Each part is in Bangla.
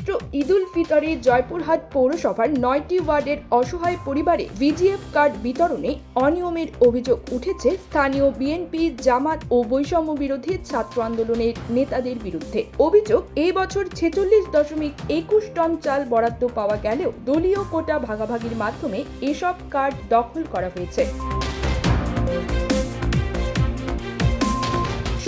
পবিত্র ঈদুল ফিতরে জয়পুরহাট পৌরসভার 9টি ওয়ার্ডের অসহায় পরিবারে ভিজিএফ কার্ড বিতরণে অনিয়মের অভিযোগ উঠেছে স্থানীয় বিএনপি, জামাত ও বৈষম্য বিরোধী ছাত্র আন্দোলনের নেতাদের বিরুদ্ধে। অভিযোগ, এই বছর 46.21 টন চাল বরাদ্দ পাওয়া গেলেও দলীয় কোটা ভাগাভাগির মাধ্যমে এসব কার্ড দখল করা হয়েছে।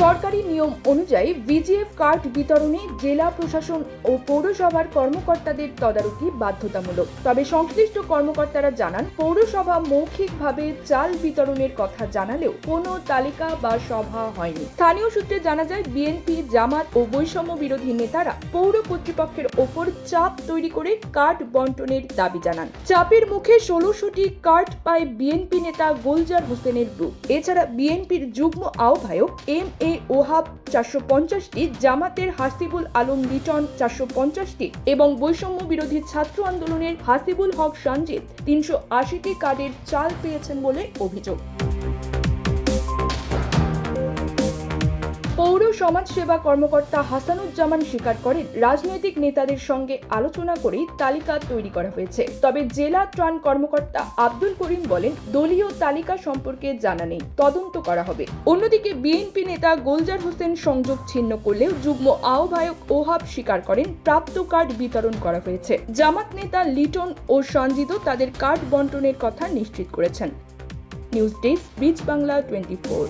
সরকারি নিয়ম অনুযায়ী ভিজিএফ কার্ড বিতরণে জেলা প্রশাসন ও পৌরসভার কর্মকর্তাদের তদারকি বাধ্যতামূলক। তবে সংশ্লিষ্ট কর্মকর্তারা জানান, পৌরসভা মৌখিকভাবে চাল বিতরণের কথা জানালেও কোনো তালিকা বা সভা হয়নি। স্থানীয় সূত্রে জানা যায়, বিএনপি, জামাত ও বৈষম্য বিরোধী নেতারা পৌর কর্তৃপক্ষের ওপর চাপ তৈরি করে কার্ড বন্টনের দাবি জানান। চাপের মুখে 1600টি কার্ড পায় বিএনপি নেতা গোলজার হোসেনের গ্রুপ। এছাড়া বিএনপির যুগ্ম আহ্বায়ক এম.এ. ওহাব 450টি, জামাতের হাসিবুল আলম লিটন 450টি এবং বৈষম্য বিরোধী ছাত্র আন্দোলনের হাসিবুল হক সঞ্জিত 380টি কার্ডের চাল পেয়েছেন বলে অভিযোগ। পৌর সমাজসেবা কর্মকর্তা হাসানুজ্জামান স্বীকার করেন, রাজনৈতিক নেতাদের সঙ্গে আলোচনা করেই তালিকা তৈরি করা হয়েছে। তবে জেলা ত্রাণ কর্মকর্তা আব্দুল করিম বলেন, দলীয় তালিকা সম্পর্কে জানা নেই, তদন্ত করা হবে। অন্যদিকে বিএনপি নেতা গোলজার হোসেন সংযোগ ছিন্ন করলেও যুগ্ম আহ্বায়ক ওহাব স্বীকার করেন, প্রাপ্ত কার্ড বিতরণ করা হয়েছে। জামাত নেতা লিটন ও সঞ্জিতও তাদের কার্ড বন্টনের কথা নিশ্চিত করেছেন। News desk, beach Bangla 24।